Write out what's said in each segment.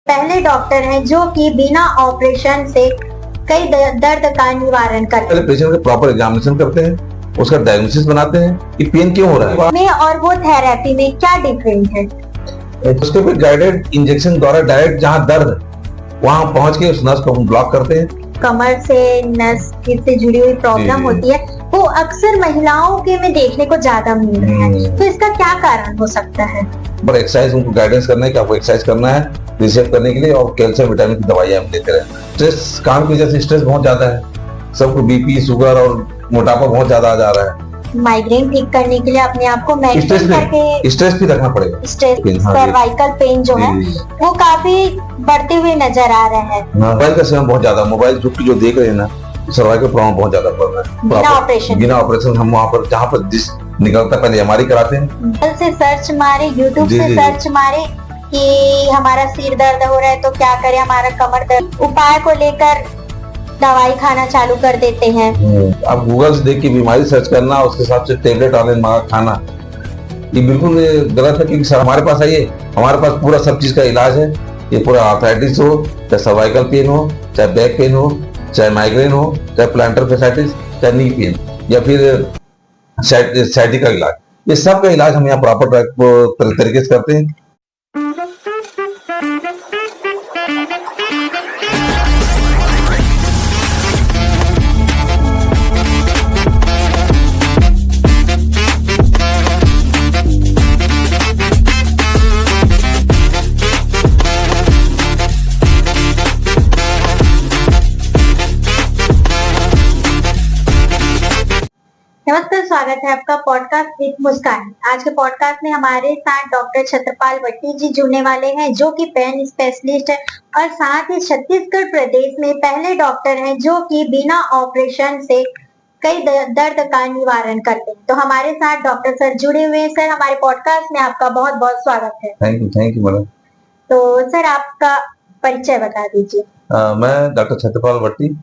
पहले डॉक्टर हैं जो कि बिना ऑपरेशन से कई दर्द का निवारण करते हैं। पहले पेशेंट का प्रॉपर एग्जामिनेशन करते हैं, उसका डायग्नोसिस बनाते हैं कि पेन क्यों हो रहा है में और वो थेरेपी में क्या डिफरेंट है? उसके फिर गाइडेड इंजेक्शन द्वारा डायरेक्ट जहाँ दर्द है वहाँ पहुँच के उस नस को हम ब्लॉक करते हैं। कमर से नस से जुड़ी हुई प्रॉब्लम होती है, वो अक्सर महिलाओं के में देखने को ज्यादा मिल रहा है, तो इसका क्या कारण हो सकता है? पर एक्सरसाइज उनको गाइडेंस करना है कि आपको एक्सरसाइज करना है रिसेप्ट करने के लिए, और कैल्शियम विटामिन की दवाइयां हम देते रहे। स्ट्रेस, काम की वजह से स्ट्रेस बहुत ज्यादा है, सबको बीपी, शुगर और मोटापा बहुत ज्यादा आ जा रहा है। माइग्रेन ठीक करने के लिए अपने आप को मेंटेन करके स्ट्रेस भी रखना पड़ेगा। स्ट्रेस, सर्वाइकल पेन जो है वो काफी बढ़ते हुए नजर आ रहा है। मोबाइल का सेवन बहुत ज्यादा, मोबाइल जो देख रहे हैं ना, सर्वाइकल प्रॉब्लम बहुत ज्यादा बढ़ रहा है। बिना ऑपरेशन हम वहाँ पर जहाँ पर जिस निकलता पहले हमारी कराते हैं। गूगल से सर्च मारे, यूट्यूब से सर्च मारे कि हमारा सिर दर्द हो रहा है तो क्या करें, हमारा कमर दर्द, उपाय को लेकर दवाई खाना चालू कर देते हैं। अब गूगल से देख के बीमारी सर्च करना, उसके हिसाब से टेबलेट ऑनलाइन मंगा खाना, ये बिल्कुल गलत है। क्योंकि हमारे पास आइए, हमारे पास पूरा सब चीज का इलाज है। ये पूरा आर्थराइटिस हो, चाहे सर्वाइकल पेन हो, चाहे बैक पेन हो, चाहे माइग्रेन हो, चाहे प्लांटर फेसाइटिस, चाहे नी पेन, या फिर साइटिका इलाज, ये सब का इलाज हम यहाँ प्रॉपर तरीके से करते हैं। नमस्कार, स्वागत है आपका पॉडकास्ट विद मुस्कान। आज के पॉडकास्ट में हमारे साथ डॉक्टर छत्रपाल वट्टी जी जुड़ने वाले हैं, जो कि पेन स्पेशलिस्ट है और साथ ही छत्तीसगढ़ प्रदेश में पहले डॉक्टर हैं जो कि बिना ऑपरेशन से कई दर्द का निवारण करते हैं। तो हमारे साथ डॉक्टर सर जुड़े हुए हैं। सर, हमारे पॉडकास्ट में आपका बहुत बहुत स्वागत है। Thank you madam. तो सर, आपका परिचय बता दीजिए। मैं doctor Chhatrapal Vatti,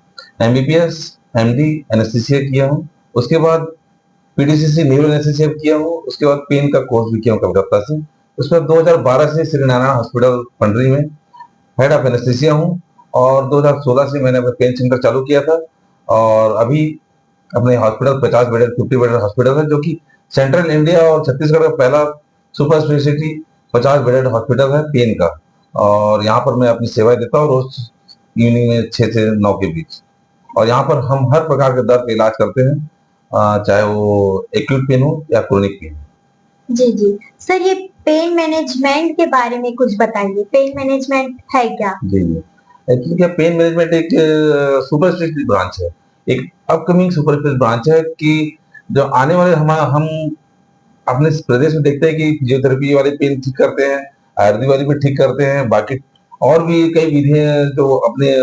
MBBS MD anaesthesia किया हूँ, उसके बाद PDCC न्यूरो एनेस्थीसिया किया हूँ, उसके बाद पेन का कोर्स भी किया हूँ कलकत्ता से। उसके बाद 2012 से श्री नारायण हॉस्पिटल पंडरी में हेड ऑफ एनेस्थीसिया हूँ, और 2016 से मैंने अपना पेन सेंटर चालू किया था। और अभी अपने हॉस्पिटल 50 बेडेड 50 बेडेड हॉस्पिटल है, जो कि सेंट्रल इंडिया और छत्तीसगढ़ का पहला सुपर स्पेशलिटी 50 बेडेड हॉस्पिटल है पेन का। और यहाँ पर मैं अपनी सेवाएं देता हूँ रोज इवनिंग में 6 से 9 के बीच। और यहाँ पर हम हर प्रकार के दर्द का इलाज करते हैं, चाहे वो एक्यूट पेन हो या क्रोनिक पेन। जी जी सर, ये पेन मैनेजमेंट के बारे में कुछ बताइए। पेन मैनेजमेंट है क्या? जी जी, एक्चुअली क्या, पेन मैनेजमेंट एक सुपर स्पेशलिटी ब्रांच है, एक अपकमिंग सुपर स्पेशलिटी ब्रांच है कि जो आने वाले हम अपने प्रदेश में देखते हैं कि फिजियोथेरेपी वाले पेन ठीक करते हैं, आयुर्वेद वाली भी ठीक करते हैं, बाकी और भी कई विधियां जो अपने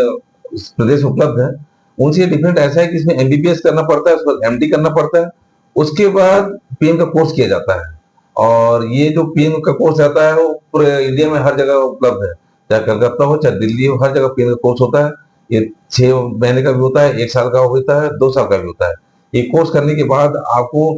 प्रदेश में उपलब्ध है। उनसे डिफरेंट ऐसा है कि इसमें MBBS करना पड़ता है, उसके बाद MD करना पड़ता है, उसके बाद पेन का कोर्स किया जाता है। और ये जो पेन का कोर्स रहता है वो पूरे इंडिया में हर जगह उपलब्ध है, चाहे कलकत्ता हो चाहे दिल्ली हो, हर जगह पेन का कोर्स होता है। ये 6 महीने का भी होता है, 1 साल का होता है, 2 साल का भी होता है। ये कोर्स करने के बाद आपको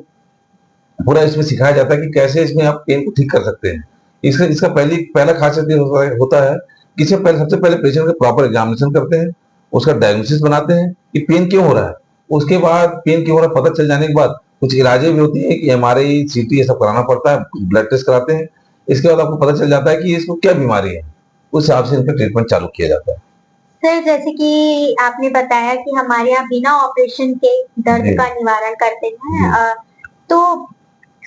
पूरा इसमें सिखाया जाता है कि कैसे इसमें आप पेन को ठीक कर सकते हैं। इसका पहला खासियत ये होता है कि सबसे पहले पेशेंट का प्रॉपर एग्जामिनेशन करते हैं, उसका डायग्नोसिस बनाते हैं कि पेन क्यों हो रहा है। उसके बाद पेन क्यों हो रहा है पता चल जाने के बाद कुछ इलाजें भी होती है कि MRI CT ये सब कराना पड़ता है, कुछ ब्लड टेस्ट कराते हैं। इसके बाद आपको पता चल जाता है कि इसको क्या बीमारी है, उस हिसाब से इनका ट्रीटमेंट चालू किया जाता है। सर, जैसे कि आपने बताया कि हमारे यहाँ बिना ऑपरेशन के दर्द का निवारण करते हैं, तो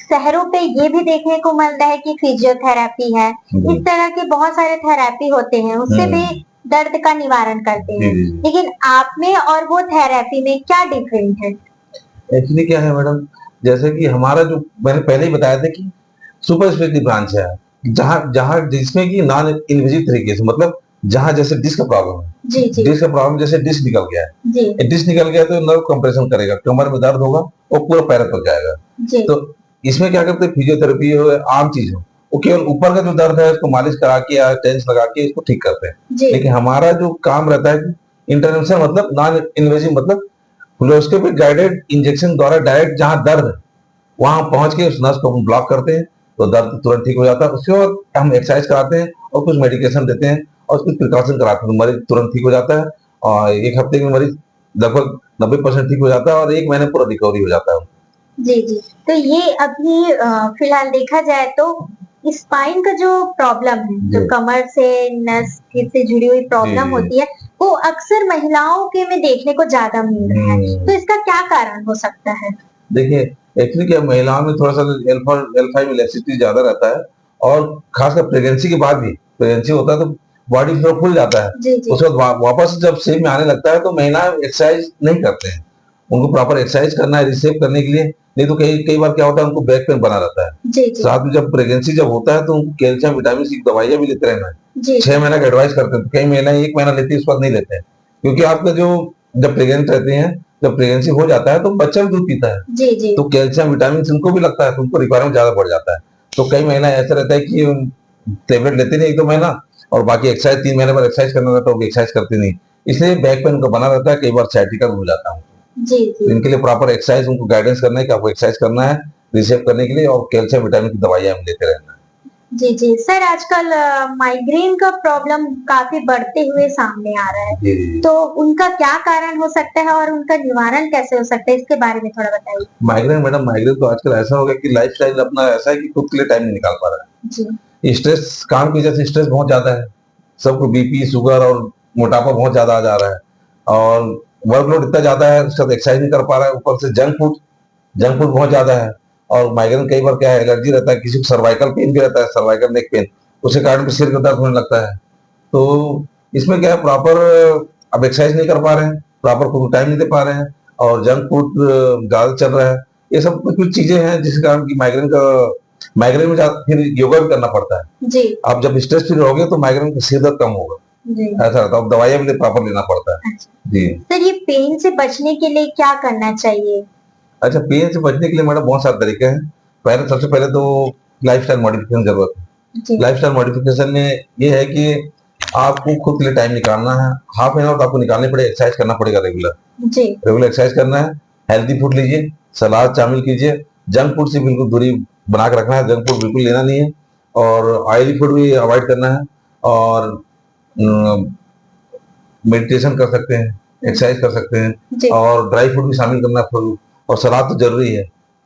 शहरों पे ये भी देखने को मिलता है कि फिजियोथेरेपी है, इस तरह के बहुत सारे थेरेपी होते हैं, उससे भी दर्द का निवारण करते हैं। लेकिन आप में और वो थेरेपी में क्या डिफरेंट है? एक्चुअली क्या है मैडम, जैसे कि हमारा जो मैंने पहले ही बताया था कि सुपर स्पेशलिटी ब्रांच है, जहाँ जिसमें कि नॉन इन्वेजिव तरीके से, मतलब जहाँ जैसे डिस्क का प्रॉब्लम है, डिस्क का प्रॉब्लम, जैसे डिस्क निकल गया है, डिस्क निकल गया तो नर्व कंप्रेशन करेगा, कमर में दर्द होगा और पूरा पैर तक जाएगा। तो इसमें क्या करते हैं, फिजियोथेरेपी हो, आम चीज हो, वो केवल ऊपर का जो दर्द है उसको मालिश करा के या टेंस लगा के इसको ठीक करते हैं। लेकिन हमारा जो काम रहता है इंटरवेंशन, मतलब नॉन इन्वेजिव, मतलब फ्लोरोस्कोपिक गाइडेड इंजेक्शन द्वारा डायरेक्ट जहाँ दर्द है वहां पहुंच के उस नस को हम ब्लॉक करते हैं, तो दर्द तुरंत ठीक हो जाता है। उसके बाद हम एक्सरसाइज कराते हैं और कुछ मेडिकेशन देते हैं, और कुछ प्रिकॉशन कराते हैं तो मरीज तुरंत ठीक हो जाता है, और 1 हफ्ते में मरीज लगभग 90% ठीक हो जाता है और 1 महीने पूरा रिकवरी हो जाता है। जी, जी। तो ये अभी फिलहाल देखा जाए तो स्पाइन का जो प्रॉब्लम है, जो जी। कमर से नस से जुड़ी हुई जी, प्रॉब्लम जी। होती है, वो अक्सर महिलाओं के में देखने को ज़्यादा मिल रहा है। तो इसका क्या कारण हो सकता है? देखिए, एक्चुअली क्या महिलाओं में थोड़ा-सा L5 इलास्टिसिटी ज़्यादा रहता है, और खासकर प्रेगनेंसी के बाद भी, प्रेगनेंसी होता है तो बॉडी थोड़ा फूल जाता है। जी, जी। उसके बाद वापस जब शेप में आने लगता है तो महिला एक्सरसाइज नहीं करते हैं। उनको प्रॉपर एक्सरसाइज करना है रिशेप करने के लिए, नहीं तो कई कई बार क्या होता है उनको बैक पेन बना रहता है। जी, जी। साथ में जब प्रेगनेंसी जब होता है तो उनको कैल्शियम, विटामिन सी की दवाइयाँ भी लेते रहना है। जी, 6 जी। महीने का एडवाइस करते हैं, तो कई महिलाएं 1 महीना लेती है, उसके बाद नहीं लेते हैं। क्योंकि आपका जो जब प्रेग्नेंट रहते हैं, जब प्रेगनेंसी हो जाता है तो बच्चा भी दूध पीता है। जी, जी। तो कैल्शियम, विटामिन उनको भी लगता है, तो उनको रिक्वायरमेंट ज़्यादा बढ़ जाता है। तो कई महीना ऐसा रहता है कि टैबलेट लेते नहीं 1-2 महीना, और बाकी एक्सरसाइज 3 महीने बाद एक्सरसाइज करना रहता है, वो एक्सरसाइज करते नहीं। इसलिए बैक पेन उनका बना रहता है, कई बार sciatica भी हो जाता है। जी, तो जी। इनके लिए प्रॉपर एक्सरसाइज उनको गाइडेंस करना है कि आपको एक्सरसाइज करना है, रिशेप करने के लिए, और कैल्शियम, विटामिन की दवाइयाँ हमें लेते रहना है। जी, जी। सर आजकल माइग्रेन का प्रॉब्लम काफ़ी बढ़ते हुए सामने आ रहा है। जी, जी, जी। तो उनका क्या कारण हो सकता है और उनका निवारण कैसे हो सकता है? इसके बारे में थोड़ा बताइए। माइग्रेन मैडम, माइग्रेन तो आजकल ऐसा हो गया कि लाइफ़स्टाइल अपना ऐसा है कि खुद के लिए टाइम नहीं निकाल पा रहा है। जी। स्ट्रेस, काम की वजह से स्ट्रेस बहुत ज़्यादा है। सबको बीपी, शुगर और मोटापा बहुत ज़्यादा आ जा रहा है, और वर्कलोड इतना ज़्यादा है, सब एक्सरसाइज नहीं कर पा रहा है, ऊपर से जंक फूड बहुत ज़्यादा है। और माइग्रेन कई बार क्या है, एलर्जी रहता है, किसी को सर्वाइकल पेन भी रहता है, सर्वाइकल नेक पेन, उसके कारण भी सिर का दर्द होने लगता है। तो इसमें क्या है, प्रॉपर अब एक्सरसाइज नहीं कर पा रहे हैं, प्रॉपर खुद को टाइम नहीं दे पा रहे हैं, और जंक फूड ज़्यादा चल रहा है। ये सब कुछ-कुछ चीज़ें हैं जिसके कारण कि माइग्रेन में फिर योगा भी करना पड़ता है। जी। आप जब स्ट्रेस फ्री रहोगे तो माइग्रेन का सिर दर्द कम होगा। जी। ऐसा रहता है, अब दवाइयाँ भी प्रॉपर लेना पड़ता है। अच्छा। जी। सर ये पेन से बचने के लिए क्या करना चाहिए? अच्छा, पेन से बचने के लिए मैडम बहुत सारे तरीके हैं। सबसे पहले तो लाइफ़स्टाइल मॉडिफिकेशन ज़रूरत है। जी। लाइफ़स्टाइल मॉडिफिकेशन में ये है कि आपको खुद के लिए टाइम निकालना है। हाफ एन आवर तो आपको निकालनी पड़ेगा, एक्सरसाइज करना पड़ेगा रेगुलर। जी। रेगुलर एक्सरसाइज करना है, हेल्दी फूड लीजिए, सलाद शामिल कीजिए, जंक फूड से बिल्कुल दूरी बना के रखना है, जंक फूड बिल्कुल लेना नहीं है, और ऑयली फूड भी अवॉइड करना है, और मेडिटेशन कर सकते हैं, एक्सरसाइज कर सकते हैं, जी। और ड्राई फ्रूट भी शामिल करना है फल, और सलाद तो ज़रूरी है।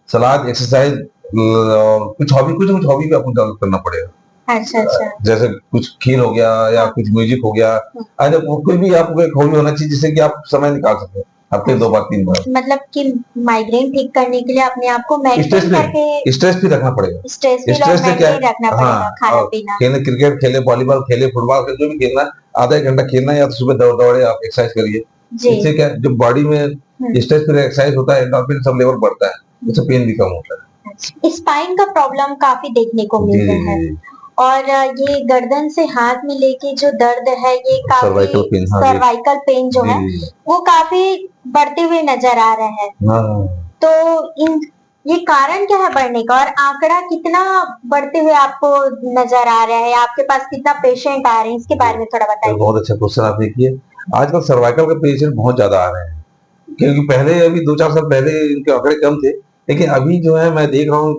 सलाद, एक्सरसाइज, और कुछ ना कुछ हॉबी भी आपको डेवलप करना पड़ेगा। अच्छा, अच्छा। जैसे कुछ खेल हो गया या हाँ। कुछ म्यूजिक हो गया। हाँ। कोई भी आपको एक हॉबी होना चाहिए जिससे कि आप समय निकाल सकें, हफ्ते 2 बार 3 बार। मतलब कि माइग्रेन ठीक करने के लिए अपने आप को स्ट्रेस मेंटेन करके भी स्ट्रेस भी रखना पड़ेगा। स्ट्रेस भी और स्ट्रेस से क्या मेंटेन रखना हाँ, पड़ेगा और खाना-पीना। क्रिकेट खेले, वॉलीबॉल खेले, फुटबॉल खेले, जो भी खेलना है, आधा 1 घंटा खेलना है, या तो सुबह दौड़े, आप एक्सरसाइज करिए। जी। इससे क्या है, जो बॉडी में हुँ। स्ट्रेस फ्री एक्सरसाइज होता है, एंडोर्फिन सब लेवल बढ़ता है, उससे पेन भी कम होता है। अच्छा। स्पाइन का प्रॉब्लम काफ़ी देखने को जी, मिलता जी, है जी। और ये गर्दन से हाथ में लेके जो दर्द है ये सर्वाइकल काफ़ी पेन, हाँ जी। सर्वाइकल पेन जो जी, है जी, जी। वो काफ़ी बढ़ते हुए नज़र आ रहा है। हाँ। तो इन ये कारण क्या है बढ़ने का और आंकड़ा कितना बढ़ते हुए आपको नज़र आ रहा है? आपके पास कितना पेशेंट आ रहे हैं? इसके बारे में थोड़ा ये बताइए। बहुत अच्छा क्वेश्चन आपने किया। आजकल सर्वाइकल के पेशेंट बहुत ज़्यादा आ रहे हैं। क्योंकि पहले, अभी 2-4 साल पहले इनके आंकड़े कम थे, लेकिन अभी जो है मैं देख रहा हूँ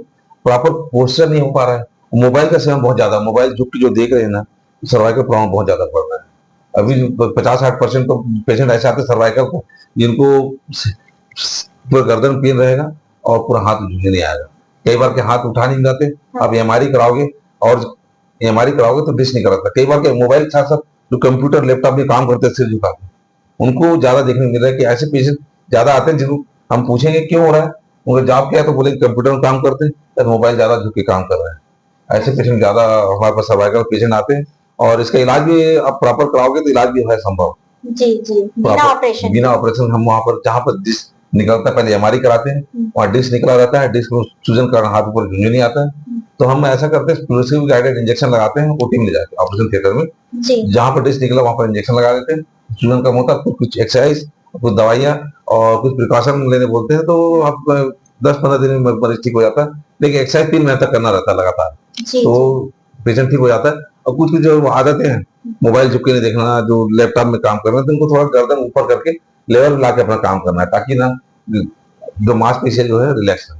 प्रॉपर पोस्चर नहीं हो पा रहा है। मोबाइल का सेवन बहुत ज़्यादा, मोबाइल झुक के जो देख रहे हैं ना, सर्वाइकल प्रॉब्लम बहुत ज़्यादा बढ़ रहा है। अभी जो 50-60% तो पेशेंट ऐसे आते हैं सर्वाइकल को, जिनको पूरा गर्दन पेन रहेगा और पूरा हाथ झुकने नहीं आएगा। कई बार के हाथ उठा नहीं जाते, आप एमआरआई कराओगे, और एमआरआई कराओगे तो डिश नहीं कराता। कई बार के मोबाइल के साथ-साथ जो कंप्यूटर, लैपटॉप में काम करते हैं सिर झुका के, उनको ज़्यादा देखने को मिल रहा है कि ऐसे पेशेंट ज़्यादा आते हैं, जिनको हम पूछेंगे क्यों हो रहा है, उनका जॉब क्या है, तो बोलेंगे कंप्यूटर में काम करते हैं या मोबाइल ज़्यादा झुक के काम कर रहे हैं। ऐसे पेशेंट ज़्यादा हमारे पास सर्वाइकल पेशेंट आते हैं, और इसका इलाज भी आप प्रॉपर कराओगे तो इलाज भी है संभव। जी, जी। बिना प्रॉपर ऑपरेशन बिना के। ऑपरेशन हम वहाँ पर, जहाँ पर डिस्क निकलता है, पहले एमआरआई कराते हैं, वहाँ डिस्क निकला रहता है, डिस्क में सूजन का हाथ ऊपर झुनझुनी आता है, तो हम ऐसा करते हैं, प्रोग्रेसिव गाइडेड इंजेक्शन लगाते हैं ओटी में ले जाके ऑपरेशन थिएटर में, जी। जहाँ पर डिस्क निकला वहाँ पर इंजेक्शन लगा देते हैं, सूजन कम होता है, कुछ एक्सरसाइज, कुछ दवाइयाँ और कुछ प्रिकॉशन लेने बोलते हैं, तो आप 10-15 दिन में मरीज ठीक हो जाता है। लेकिन एक्सरसाइज 3 महीने तक करना रहता है लगातार, जी, जी। तो पेशेंट ठीक हो जाता है। और कुछ कुछ जो आदतें हैं, मोबाइल झुक के नहीं देखना, जो लैपटॉप में काम करना, तो उनको थोड़ा गर्दन ऊपर करके लेवल ला के अपना काम करना है, ताकि ना जो मांसपेशियाँ जो है रिलैक्स रहे।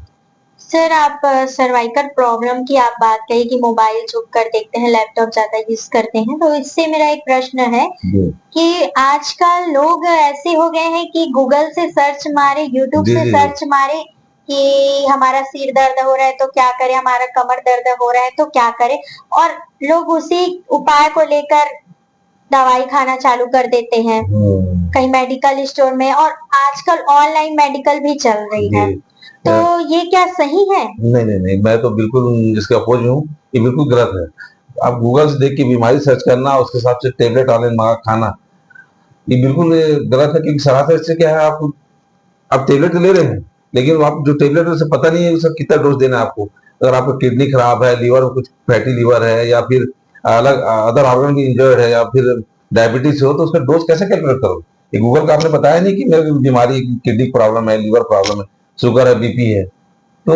सर आप सर्वाइकल प्रॉब्लम की आप बात कही कि मोबाइल झुक कर देखते हैं, लैपटॉप ज्यादा यूज करते हैं, तो इससे मेरा एक प्रश्न है जी कि आजकल लोग ऐसे हो गए हैं कि गूगल से सर्च मारे, यूट्यूब जी से जी सर्च मारे कि हमारा सिर दर्द हो रहा है तो क्या करें, हमारा कमर दर्द हो रहा है तो क्या करें, और लोग उसी उपाय को लेकर दवाई खाना चालू कर देते हैं कहीं मेडिकल स्टोर में, और आजकल ऑनलाइन मेडिकल भी चल रही है, जी तो ये क्या सही है? नहीं नहीं नहीं, मैं तो बिल्कुल जिसके अपोज हूँ। ये बिल्कुल गलत है। आप गूगल से देख के बीमारी सर्च करना, उसके हिसाब से टेबलेट ऑनलाइन मंगा खाना, ये बिल्कुल गलत है। क्योंकि सरासर इससे क्या है, आप टेबलेट तो ले रहे हैं, लेकिन आप जो टेबलेट है उसे पता नहीं है उसका कितना डोज देना है आपको। अगर आपका किडनी खराब है, लीवर में कुछ फैटी लीवर है, या फिर अलग अदर ऑर्गन भी इंजर्ड है, या फिर डायबिटीज हो, तो उसका डोज कैसे कैलकुलेट करोगे? ये गूगल का आपने बताया नहीं कि मेरे को बीमारी किडनी प्रॉब्लम है, लीवर प्रॉब्लम है, शुगर है, बीपी है। तो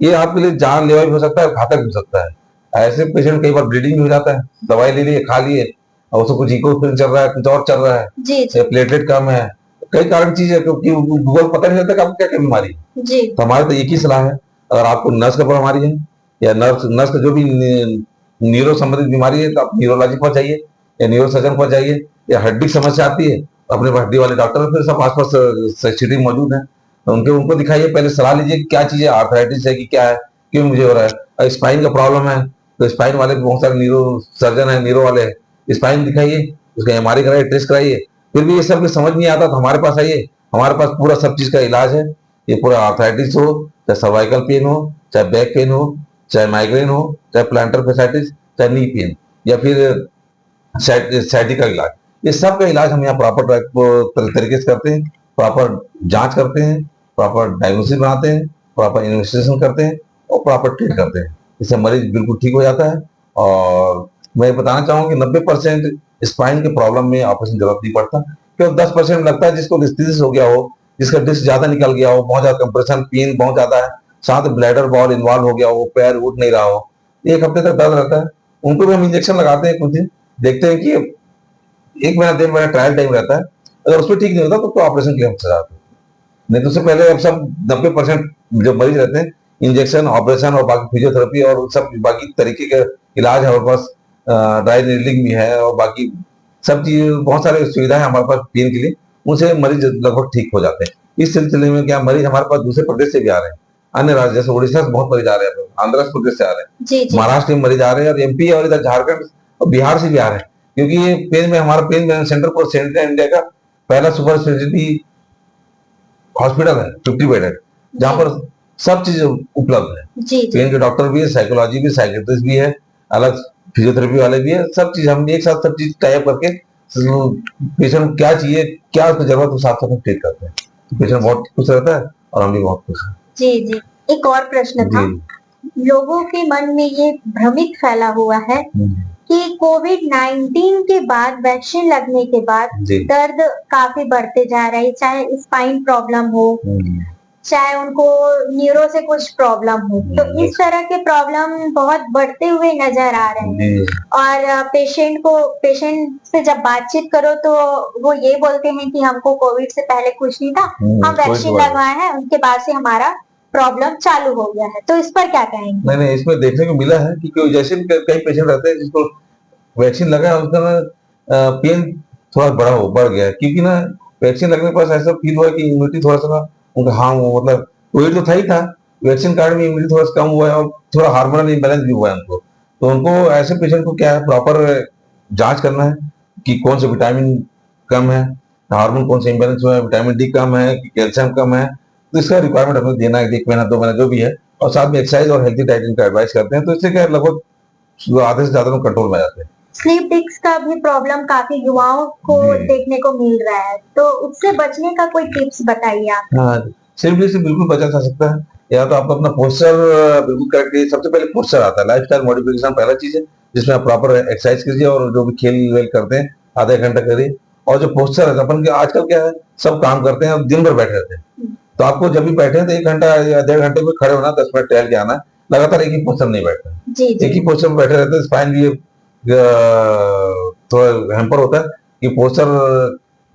ये आपके लिए जानलेवा भी हो सकता है, घातक भी हो सकता है। ऐसे पेशेंट कई बार ब्लीडिंग भी हो जाता है, दवाई ले लिए, खा लिए, और उसको कुछ इको चल रहा है, कुछ और चल रहा है, जी जी या प्लेटलेट कम है। कई कारण चीज है, क्योंकि गूगल पता नहीं चलता कि आपको क्या क्या बीमारी है। जी तो हमारे तो एक ही सलाह है, अगर आपको नस का बीमारी है, या नर्स नस का जो भी न्यूरो संबंधित बीमारी है, तो आप न्यूरोलॉजी पर जाइए, या न्यूरो सर्जन पर जाइए, या हड्डी की समस्या आती है, अपने पास हड्डी वाले डॉक्टर फिर सब आसपास सिटी मौजूद है, तो उनको दिखाइए, पहले सलाह लीजिए कि क्या चीज है, आर्थराइटिस है कि क्या है, क्यों मुझे हो रहा है। अगर स्पाइन का प्रॉब्लम है, तो स्पाइन वाले बहुत सारे न्यूरो सर्जन है, न्यूरो वाले हैं, स्पाइन दिखाइए, उसका एमआरआई कराइए, टेस्ट कराइए। फिर भी ये सब कुछ समझ नहीं आता तो हमारे पास आइए, हमारे पास पूरा सब चीज का इलाज है। ये पूरा आर्थराइटिस हो, चाहे सर्वाइकल पेन हो, चाहे बैक पेन हो, चाहे माइग्रेन हो, चाहे प्लांटर फेसाइटिस, चाहे नी पेन, या फिर सैटिका इलाज, ये सब का इलाज हम यहाँ प्रॉपर तरीके से करते हैं। प्रॉपर जांच करते हैं, प्रॉपर डायग्नोसिस बनाते हैं, प्रॉपर इन्वेस्टिगेशन करते हैं, और प्रॉपर ट्रीट करते हैं। इससे मरीज बिल्कुल ठीक हो जाता है। और मैं बताना चाहूंगा कि 90% स्पाइन के प्रॉब्लम में ऑपरेशन जरूरत नहीं पड़ता। क्योंकि 10% लगता है जिसको डिस्क हो गया हो, जिसका डिस्क ज्यादा निकल गया हो, बहुत ज्यादा कंप्रेशन पेन बहुत ज्यादा है, साथ ब्लैडर बॉल इन्वॉल्व हो गया हो, पैर उठ नहीं रहा हो, 1 हफ्ते तक दर्द रहता है, उनको भी हम इंजेक्शन लगाते हैं कुछ दिन, देखते हैं कि 1 महीना 1.5 महीना ट्रायल टाइम रहता है। अगर उसमें ठीक नहीं होता तो ऑपरेशन के लिए हम जाते हैं। नहीं तो उससे पहले अब सब 90% जो मरीज रहते हैं, इंजेक्शन, ऑपरेशन और बाकी फिजियोथेरेपी और सब बाकी तरीके के इलाज हमारे पास, ड्राई नीडलिंग भी है, और बाकी सब चीज बहुत सारे सुविधाएं हमारे पास पेन के लिए, उनसे मरीज लगभग ठीक हो जाते हैं। इस सिलसिले में क्या, मरीज हमारे पास दूसरे प्रदेश से भी आ रहे हैं, अन्य राज्य जैसे उड़ीसा से बहुत मरीज आ रहे हैं, आंध्र प्रदेश से आ रहे हैं, जी जी महाराष्ट्र में मरीज आ रहे हैं, और एमपी और इधर झारखंड और बिहार से भी आ रहे हैं। क्योंकि ये पेन में हमारा पेन सेंटर को सेंटर इंडिया का पहला सुपर स्पेशलिटी हॉस्पिटल है, 50 बेडेड, जहाँ जी पर सब चीज उपलब्ध है। जी जी पेन के डॉक्टर भी है, साइकोलॉजी भी, साइकेट्रिस्ट भी है, अलग फिजियोथेरेपी वाले भी है, सब चीज हम एक साथ सब चीज टाइप करके पेशेंट को क्या चाहिए, क्या उसको जरूरत, उस हिसाब से हम ट्रीट करते हैं। तो पेशेंट बहुत खुश रहता है, और हम भी बहुत खुश हैं। जी जी एक और प्रश्न था, जी लोगों के मन में ये भ्रमित फैला हुआ है कि कोविड-19 के बाद, वैक्सीन लगने के बाद जी दर्द काफी बढ़ते जा रहा है, चाहे स्पाइन प्रॉब्लम हो, चाहे उनको न्यूरो से कुछ प्रॉब्लम हो, तो इस तरह के प्रॉब्लम बहुत बढ़ते हुए नजर आ रहे हैं। जी और पेशेंट से जब बातचीत करो तो वो ये बोलते हैं कि हमको कोविड से पहले कुछ नहीं था, हम कोई वैक्सीन बात लगवाए हैं, उसके बाद से हमारा प्रॉब्लम चालू हो गया है, तो इस पर क्या कहेंगे? नहीं नहीं, इसमें देखने को मिला है कि जैसे भी कई पेशेंट रहते हैं जिसको वैक्सीन लगा है, उसका ना पेन थोड़ा बढ़ गया है। क्योंकि ना वैक्सीन लगने के बाद ऐसा फील हुआ कि इम्यूनिटी थोड़ा सा उनका, हाँ वो मतलब कोविड तो था ही था, वैक्सीन कार्ड में इम्यूनिटी थोड़ा सा कम हुआ है, और थोड़ा हार्मोनल इम्बैलेंस भी हुआ है उनको। तो उनको, ऐसे पेशेंट को क्या है, प्रॉपर जांच करना है कि कौन सा विटामिन कम है, हार्मोन कौन सा इम्बैलेंस हुआ है, विटामिन डी कम है कि कैल्शियम कम है, तो इसका रिक्वायरमेंट हमें देना है, 1 महीना 2 महीना जो भी है। और साथ में एक्सरसाइज और हेल्थी डाइटिंग का एडवाइस करते हैं, तो इससे क्या है, लगभग आधे से ज्यादा लोग कंट्रोल में आ जाते हैं। स्लीप डिस्क का भी प्रॉब्लम काफी युवाओं को जी देखने को मिल रहा है, तो उससे बचने का कोई टिप्स बताइए आप? हाँ, सिम्पली से बिल्कुल बचा जा सकता है। या तो आपको अपना पोस्चर बिल्कुल करेक्ट कीजिए। सबसे पहले पोस्चर आता है, लाइफस्टाइल मॉडिफिकेशन पहला चीज है, जिसमें आप प्रॉपर एक्सरसाइज कीजिए, और जो भी खेल वेल करते हैं आधा 1 घंटा करिए। और जो पोस्चर है, अपन के आजकल क्या है, सब काम करते हैं और दिन भर बैठे रहते हैं, तो आपको जब भी बैठे हैं तो 1 घंटा या 1.5 घंटे में खड़े होना, 10 मिनट टहल के आना है। लगातार एक ही पोस्चर नहीं बैठना है। जी एक जी ही पोस्चर में बैठे रहते हैं, स्पाइन भी थोड़ा हैम्पर होता है कि पोस्चर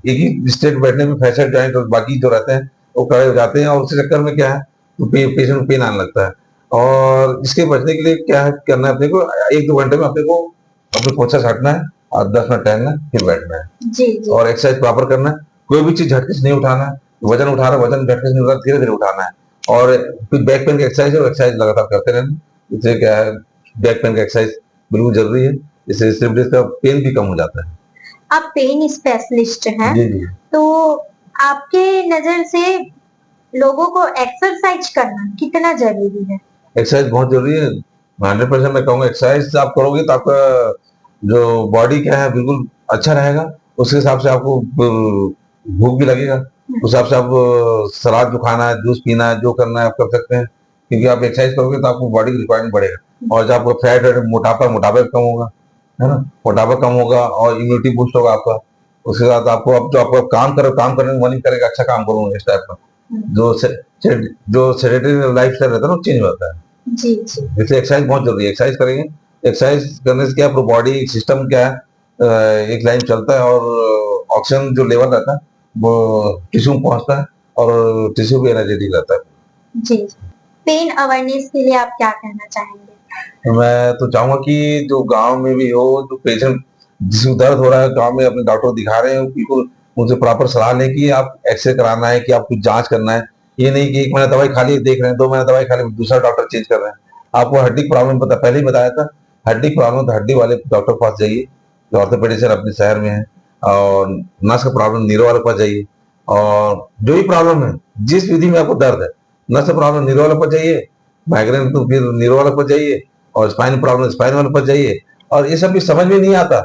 एक ही स्टेट बैठने में फैसेट जॉइंट और बाकी जो रहते हैं वो खड़े हो जाते हैं, और उस चक्कर में क्या है, तो पेशेंट को पेन आने लगता है। और इसके बचने के लिए क्या करना है अपने को, 1-2 घंटे में अपने को अपने पोछा छाटना है और 10 मिनट टहलना है, फिर बैठना है। जी जी और एक्सरसाइज प्रॉपर करना है। कोई भी चीज झटके से नहीं उठाना है। वजन उठा रहा है, वजन झटके से नहीं उठाना, धीरे धीरे उठाना है। और फिर बैक पेन की एक्सरसाइज है, एक्सरसाइज लगातार करते रहना। इससे क्या है, बैक पेन का एक्सरसाइज बिल्कुल जरूरी है। इससे स्लिप डिस्क का पेन भी कम हो जाता है। आप पेन स्पेशलिस्ट हैं, जी जी। तो आपके नजर से लोगों को एक्सरसाइज करना कितना जरूरी है? एक्सरसाइज बहुत जरूरी है। 100% मैं कहूँगा, एक्सरसाइज आप करोगे तो आपका जो बॉडी क्या है बिल्कुल अच्छा रहेगा। उसके हिसाब से आपको भूख भी लगेगा। उस हिसाब से आप सलाद जो खाना है, जूस पीना है, जो करना है आप कर सकते हैं। क्योंकि आप एक्सरसाइज करोगे तो आपको बॉडी की रिक्वायरमेंट बढ़ेगा। और जब आपको फैट है, मोटापा मोटापा कम होगा, है ना। मोटापा कम होगा और इम्यूनिटी बूस्ट होगा आपका। उसके साथ आपको अब जो आपको काम करो, काम करने में मन ही करेगा, अच्छा काम करूंगा इस टाइप का। जो सेडेटरी लाइफ स्टाइल रहता है ना, चेंज हो जाता है। जी जी इसलिए एक्सरसाइज बहुत जरूरी है। एक्सरसाइज करेंगे, एक्सरसाइज करने से क्या है, बॉडी सिस्टम क्या है, एक लाइन चलता है और ऑक्सीजन जो लेवल रहता है वो टिश्यू में पहुंचता है और टिश्यू भी एनर्जेटिक रहता है। जी पेन अवेयरनेस के लिए आप क्या कहना चाहेंगे? तो मैं तो चाहूंगा कि जो गांव में भी हो, जो पेशेंट जिसको दर्द हो रहा है, गांव में अपने डॉक्टर दिखा रहे हैं, बिल्कुल उनसे प्रॉपर सलाह लें कि आप एक्सरे कराना है, कि आप कुछ जांच करना है। ये नहीं कि 1 महीना दवाई खा ली देख रहे हैं, 2 महीना दवाई खा ली दूसरा डॉक्टर चेंज कर रहे हैं। आपको हड्डी प्रॉब्लम पता पहले ही बताया था। हड्डी प्रॉब्लम तो हड्डी वाले डॉक्टर के पास जाइए, जो ऑर्थोपेडिशियन अपने शहर में है। और नस का प्रॉब्लम नीरो वाले के पास जाइए। और जो भी प्रॉब्लम है, जिस विधि में आपको दर्द है, नस का प्रॉब्लम नीरो वाले के पास जाइए, माइग्रेन तो फिर नीरो वाले के पास जाइए, और स्पाइन प्रॉब्लम स्पाइन वाले पास जाइए। और ये सब भी समझ में नहीं आता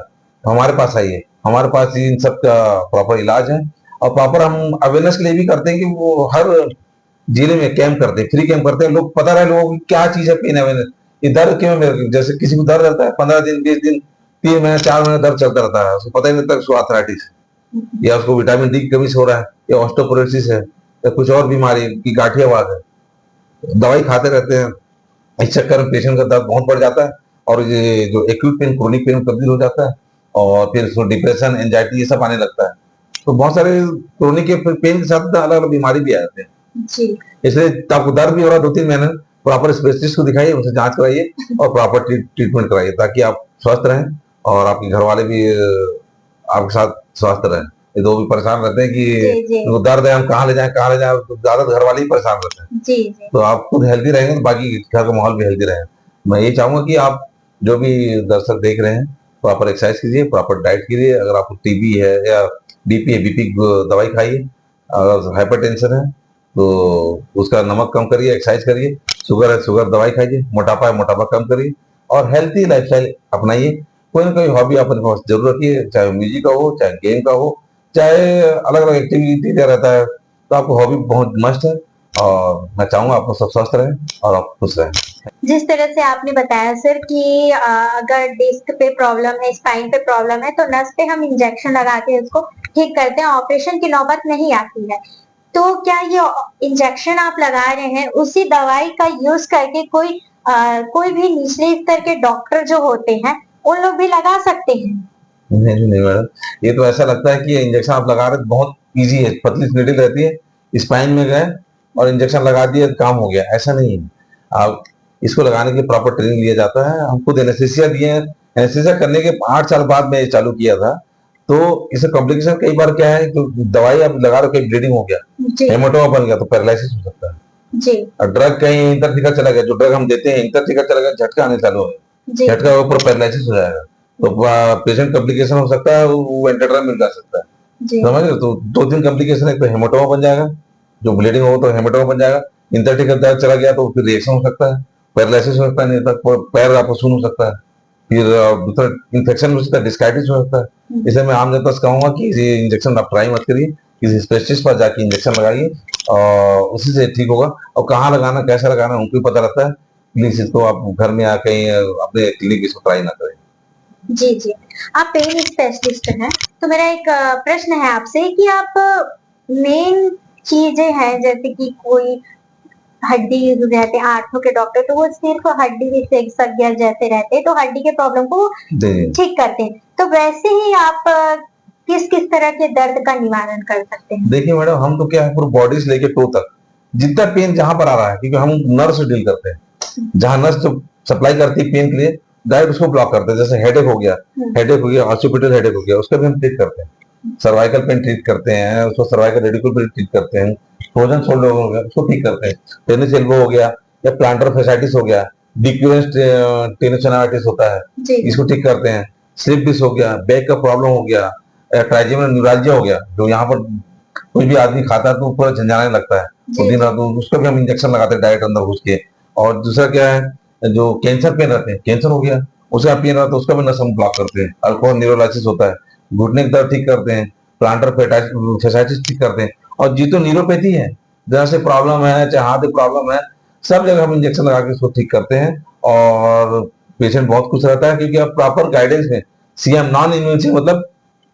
तो हमारे पास आइए, हमारे पास इन सब का प्रॉपर इलाज है। और प्रॉपर हम अवेयरनेस के लिए भी करते हैं कि वो हर जिले में कैंप करते हैं, फ्री कैंप करते हैं। लोग पता रहे लोगों की क्या चीज है पेन अवेयरनेस। ये दर्द क्यों है मेरे को? जैसे किसी को दर्द रहता है 15 दिन 20 दिन 3 महीने 4 महीने दर्द चलता रहता है, उसको पता ही नहीं लगता उसको आर्थराइटिस या उसको विटामिन डी की कमी से हो रहा है, या ऑस्टोपोरोसिस है, या कुछ और बीमारी की गांठियावाद है। दवाई खाते रहते हैं, इस चक्कर में पेशेंट का दर्द बहुत बढ़ जाता है। और ये जो एक्यूट पेन क्रोनिक पेन में तब्दील हो जाता है। और फिर उसको डिप्रेशन एंजाइटी ये सब आने लगता है। तो बहुत सारे क्रोनिक के पेन के साथ अलग अलग बीमारी भी आ जाते हैं। जी इसलिए आपको दर्द भी हो रहा है 2-3 महीने, प्रॉपर स्पेशलिस्ट को दिखाइए, उनसे जांच कराइए और प्रॉपर ट्रीटमेंट कराइए, ताकि आप स्वस्थ रहें और आपके घर वाले भी आपके साथ स्वस्थ रहें। ये दो भी परेशान रहते हैं जी कि जी उनको दर्द है, हम कहाँ ले जाएं कहाँ ले जाएं, तो ज्यादा घर वाले ही परेशान रहते हैं। जी जी तो आप खुद हेल्दी रहेंगे तो बाकी घर का माहौल भी हेल्दी रहेगा। मैं ये चाहूंगा कि आप जो भी दर्शक देख रहे हैं, प्रॉपर एक्सरसाइज कीजिए, प्रॉपर डाइट कीजिए। अगर आपको टीबी है या बीपी है, बीपी दवाई खाइए। अगर हाइपरटेंशन है तो उसका नमक कम करिए, एक्सरसाइज करिए। शुगर है, शुगर दवाई खाइए। मोटापा है, मोटापा कम करिए। और हेल्थी लाइफस्टाइल अपनाइए। कोई ना कोई हॉबी अपने पास जरूर रखिए, चाहे म्यूजिक का हो, चाहे गेम का हो, चाहे अलग अलग एक्टिविटी का रहता है। तो आपको हॉबी बहुत मस्त है। और मैं चाहूंगा आप सब स्वस्थ रहें और आप खुश रहें। जिस तरह से आपने बताया सर कि अगर डिस्क पे प्रॉब्लम है, स्पाइन पे प्रॉब्लम है, तो नस पे हम इंजेक्शन लगा के उसको ठीक करते हैं, ऑपरेशन की नौबत नहीं आती है। तो क्या ये इंजेक्शन आप लगा रहे हैं, उसी दवाई का यूज करके कोई भी निचले स्तर के डॉक्टर जो होते हैं, उन लोग भी लगा सकते हैं? नहीं नहीं मैडम, ये तो ऐसा लगता है कि ये इंजेक्शन आप लगा रहे हैं बहुत इजी है, पतली सी नीडल रहती है, स्पाइन में गए और इंजेक्शन लगा दिए, काम हो गया, ऐसा नहीं है। आप इसको लगाने के प्रॉपर ट्रेनिंग लिया जाता है। हम खुद एनेस्थीसिया दिए हैं। एनेस्थीसिया करने के 8 साल बाद मैं ये चालू किया था। तो इससे कॉम्प्लिकेशन कई बार क्या है, तो दवाई आप लगा रहे हो, कहीं ब्लीडिंग हो गया, जी हेमाटोमा बन गया, तो पैरालिसिस हो सकता है। जी और ड्रग कहीं इंटरथिकल चला गया, जो ड्रग हम देते हैं इंटरथिकल चला गया, झटका आने चालू हो गया, जी झटका ऊपर पैरालिसिस हो जाएगा। तो पेशेंट कॉम्प्लिकेशन हो सकता है, वो वेंटिलेटर में जा सकता है। जी समझ रहे हो? तो 2-3 कॉम्प्लिकेशन है, तो हेमाटोमा बन जाएगा, जो ब्लीडिंग हो तो हेमाटोमा बन जाएगा। इंटरथिकल दर्द चला गया तो फिर रिएक्शन हो सकता है, पैरालिसिस हो सकता है, नहीं तक पैर आपको सुन हो सकता है। फिर दूसरा इन्फेक्शन हो सकता है, डिस्काइटिस हो सकता है। इसलिए मैं आम जनता से कहूंगा कि ये इंजेक्शन आप ट्राई मत करिए, किसी स्पेशलिस्ट पर जाके इंजेक्शन लगाइए और उसी से ठीक होगा। और कहाँ लगाना कैसा लगाना उनको भी पता रहता है। प्लीज इसको आप घर में आके अपने क्लिनिक इसको ट्राई ना करें। जी जी आप पेन स्पेशलिस्ट हैं, तो मेरा एक प्रश्न है आपसे कि आप मेन चीजें हैं, जैसे कि कोई हड्डी रहते हैं, आंखों के डॉक्टर, तो वो सिर्फ हड्डी विशेषज्ञ जैसे रहते हैं, तो हड्डी के प्रॉब्लम को वो जी ठीक करते हैं। तो वैसे ही आप किस किस तरह के दर्द का निवारण कर सकते हैं? देखिए मैडम, हम तो क्या है पूरी बॉडी से लेके टो तक जितना पेन जहां पर आ रहा है, क्योंकि हम नर्व से डील करते हैं, जहां नर्व जो सप्लाई करती है पेन के लिए डायरेक्ट उसको ब्लॉक करते हैं। जैसे हेडेक हो गया ऑस्टियोपेडियल हेडेक हो गया, उसका भी हम ट्रीट करते हैं। सर्वाइकल पेन ट्रीट करते हैं, उसको सर्वाइकल रेडिकुल पेन ट्रीट करते हैं। फ्रोजन शोल्डर हो गया उसको ठीक करते हैं। टेनिस एल्बो हो गया या प्लांटर फेसाइटिस हो गया, डिक्यूरेंस टेनिस होता है, इसको ठीक करते हैं। स्लिप डिस्क हो गया, बैक का प्रॉब्लम हो गया, ट्राइजेमिनल न्यूरालजिया हो गया, जो यहाँ पर कोई भी आदमी खाता है तो पूरा झंझनाने लगता है, तो दिन रात उसको भी हम इंजेक्शन लगाते हैं डायरेक्ट अंदर घुस के। और दूसरा क्या है, जो कैंसर पेन रहते हैं, कैंसर हो गया उसका पेन रहता है, उसका भी नस हम ब्लॉक करते हैं। अल्कोहल न्यूरोलाइसिस होता है, घुटने का दर्द ठीक करते हैं, प्लांटर फेसाइटिस ठीक करते हैं। और जितो न्यूरोपैथी है, जहाँ से प्रॉब्लम है, चाहे हाथ की प्रॉब्लम है, सब जगह हम इंजेक्शन लगा के उसको ठीक करते हैं। और पेशेंट बहुत खुश रहता है, क्योंकि आप प्रॉपर गाइडेंस में सीएम नॉन इन्वेसिव, मतलब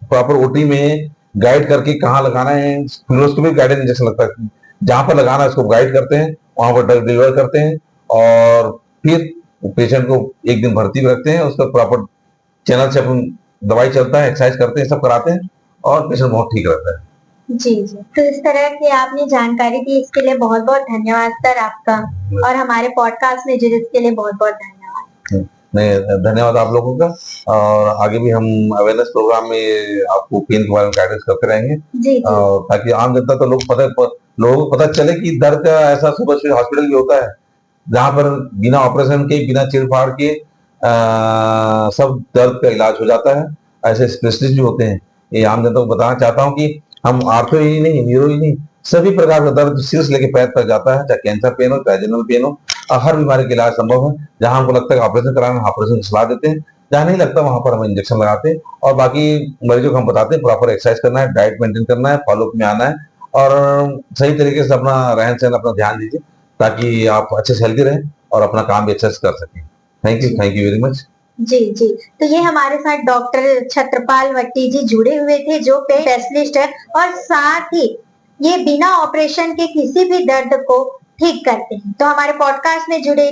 प्रॉपर ओटी में गाइड करके कहाँ लगाना है, फिर उसको भी गाइडेंस इंजेक्शन लगता है, जहां पर लगाना है उसको गाइड करते हैं, वहां पर ड्रग डिलीवर करते हैं। और फिर पेशेंट को एक दिन भर्ती भी रखते हैं, उसका प्रॉपर चैनल से अपन दवाई चलता है, एक्सरसाइज करते हैं, सब कराते हैं, और पेशेंट बहुत ठीक रहता है। जी जी, तो इस तरह की आपने जानकारी दी, इसके लिए बहुत बहुत धन्यवाद सर आपका, और हमारे पॉडकास्ट में जुड़े इसके लिए बहुत बहुत धन्यवाद। नहीं, धन्यवाद आप लोगों का। और आगे भी हम अवेयरनेस प्रोग्राम में आपको पेन के बारे में गाइडेंस करते रहेंगे, जी जी। ताकि आम जनता तो लोगों को पता चले कि दर्द का ऐसा सुपर स्पेशलिटी हॉस्पिटल भी होता है, जहाँ पर बिना ऑपरेशन के, बिना चीरफाड़ के सब दर्द का इलाज हो जाता है। ऐसे स्पेशलिस्ट भी होते हैं। ये आम जनता को बताना चाहता हूँ कि हम आर्थो ही नहीं, न्यूरो ही नहीं, सभी प्रकार का दर्द सिर से लेके पैर तक जाता है, चाहे कैंसर पेन हो, चाहे जनरल पेन हो, हर बीमारी का इलाज संभव है। जहां हमको लगता है ऑपरेशन कराना, ऑपरेशन की सलाह देते हैं, जहां नहीं लगता वहां पर हम इंजेक्शन लगाते हैं। और बाकी मरीजों को हम बताते हैं प्रॉपर एक्सरसाइज करना है, डाइट मेंटेन करना है, फॉलोअप में आना है, और सही तरीके से अपना रहन सहन अपना ध्यान दीजिए, ताकि आप अच्छे से हेल्दी रहें और अपना काम भी अच्छे से कर सकें। Thank you very much. जी जी, तो ये हमारे साथ डॉक्टर छत्रपाल वट्टी जी जुड़े हुए थे, जो पेन स्पेशलिस्ट है, और साथ ही ये बिना ऑपरेशन के किसी भी दर्द को ठीक करते हैं। तो हमारे पॉडकास्ट में जुड़े